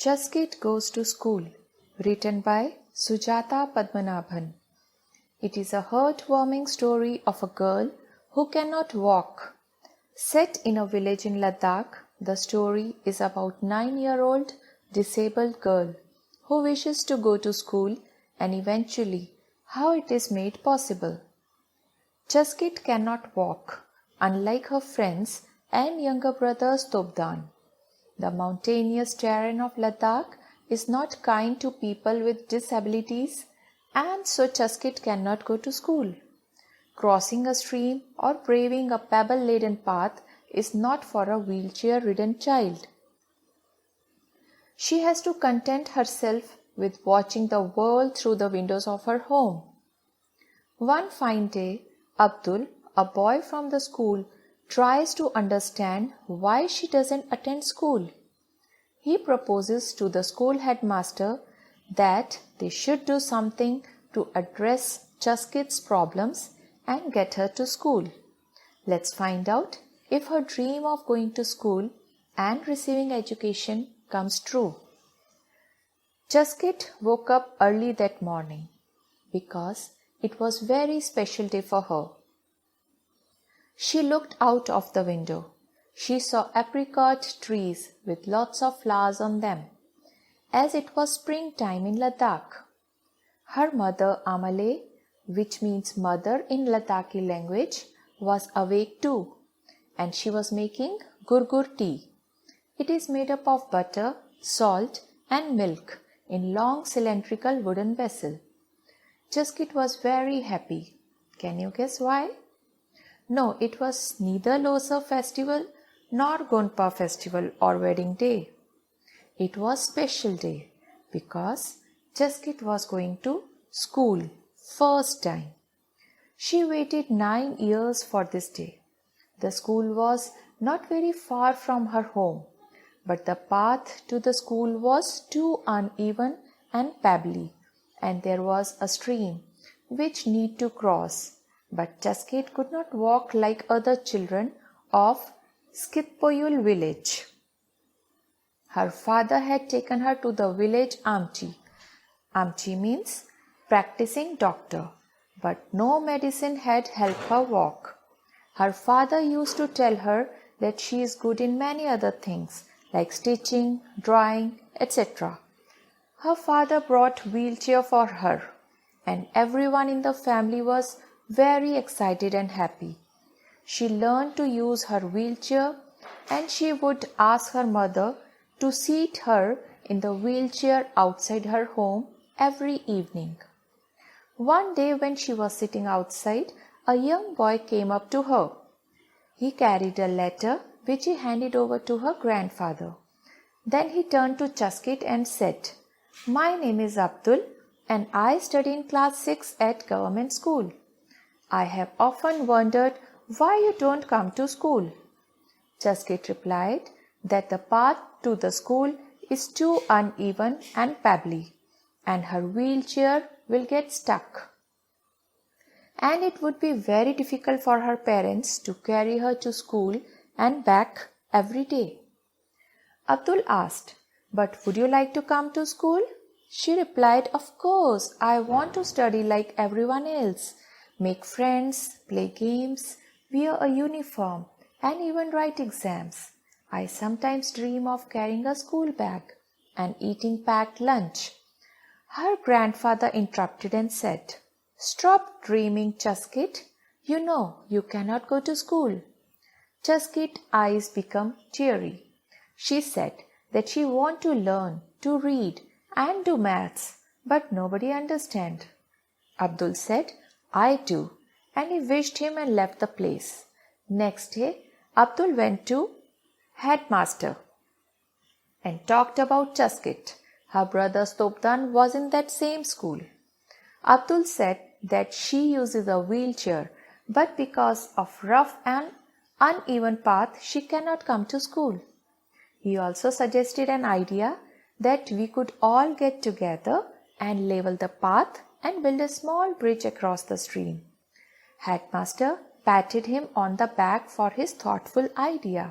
Chuskit Goes to School, written by Sujata Padmanabhan. It is a heartwarming story of a girl who cannot walk. Set in a village in Ladakh, the story is about a 9-year-old disabled girl who wishes to go to school and eventually how it is made possible. Chuskit cannot walk, unlike her friends and younger brother Stobdan. The mountainous terrain of Ladakh is not kind to people with disabilities, and so Chuskit cannot go to school. Crossing a stream or braving a pebble-laden path is not for a wheelchair-ridden child. She has to content herself with watching the world through the windows of her home. One fine day, Abdul, a boy from the school, tries to understand why she doesn't attend school. He proposes to the school headmaster that they should do something to address Chuskit's problems and get her to school. Let's find out if her dream of going to school and receiving education comes true. Chuskit woke up early that morning because it was a very special day for her. She looked out of the window. She saw apricot trees with lots of flowers on them, as it was springtime in Ladakh. Her mother Amale, which means mother in Ladakhi language, was awake too, and she was making gurgur tea. It is made up of butter, salt and milk in long cylindrical wooden vessel. Chuskit was very happy. Can you guess why? No, it was neither Losar festival nor Gonpa festival or wedding day. It was special day because Chuskit was going to school first time. She waited 9 years for this day. The school was not very far from her home, but the path to the school was too uneven and pebbly, and there was a stream which need to cross. But Chuskit could not walk like other children of Skitpoyul village. Her father had taken her to the village Amchi. Amchi means practicing doctor, but no medicine had helped her walk. Her father used to tell her that she is good in many other things like stitching, drawing, etc. Her father brought wheelchair for her, and everyone in the family was very excited and happy. She learned to use her wheelchair, and she would ask her mother to seat her in the wheelchair outside her home every evening. One day when she was sitting outside, a young boy came up to her. He carried a letter which he handed over to her grandfather. Then he turned to Chuskit and said, "My name is Abdul and I study in class 6 at government school. I have often wondered why you don't come to school." Chuskit replied that the path to the school is too uneven and pebbly, and her wheelchair will get stuck. And it would be very difficult for her parents to carry her to school and back every day. Abdul asked, "But would you like to come to school?" She replied, "Of course, I want to study like everyone else, make friends, play games, wear a uniform, and even write exams. I sometimes dream of carrying a school bag and eating packed lunch." Her grandfather interrupted and said, "Stop dreaming, Chuskit. You know you cannot go to school." Chuskit's eyes became teary. She said that she wanted to learn, to read and do maths, but nobody understood. Abdul said, "I do," and he wished him and left the place. Next day, Abdul went to headmaster and talked about Chuskit. Her brother Stobdan was in that same school. Abdul said that she uses a wheelchair, but because of rough and uneven path, she cannot come to school. He also suggested an idea that we could all get together and level the path and build a small bridge across the stream. Headmaster patted him on the back for his thoughtful idea.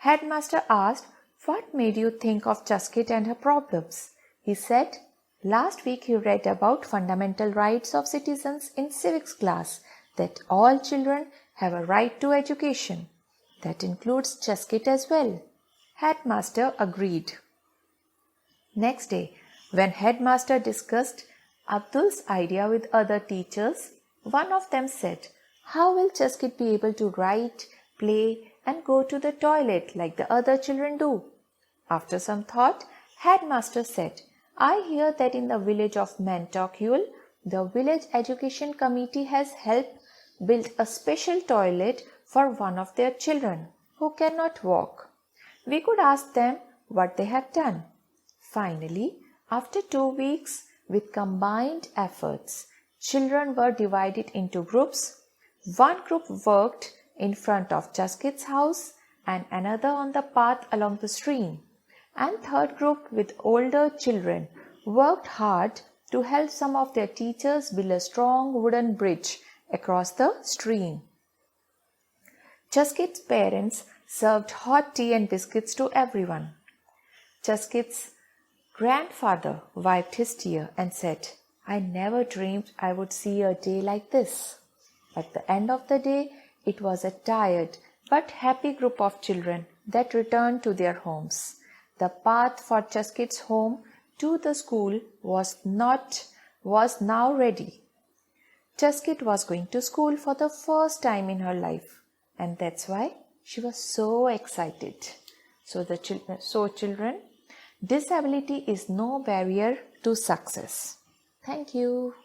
Headmaster asked What made you think of Chuskit and her problems? He said, last week you read about fundamental rights of citizens in civics class, that all children have a right to education. That includes Chuskit as well. Headmaster agreed. Next day, when Headmaster discussed Abdul's idea with other teachers, one of them said, how will Chuskit be able to write, play and go to the toilet like the other children do? After some thought, Headmaster said, I hear that in the village of Mantokule, the village education committee has helped build a special toilet for one of their children who cannot walk. We could ask them what they have done. Finally, after 2 weeks, with combined efforts, children were divided into groups. One group worked in front of Chuskit's house and another on the path along the stream. And third group with older children worked hard to help some of their teachers build a strong wooden bridge across the stream. Chuskit's parents served hot tea and biscuits to everyone. Chuskit's grandfather wiped his tear and said, I never dreamed I would see a day like this. At the end of the day, it was a tired but happy group of children that returned to their homes. The path for Chuskit's home to the school was now ready. Chuskit was going to school for the first time in her life, and that's why she was so excited. So children, disability is no barrier to success. Thank you.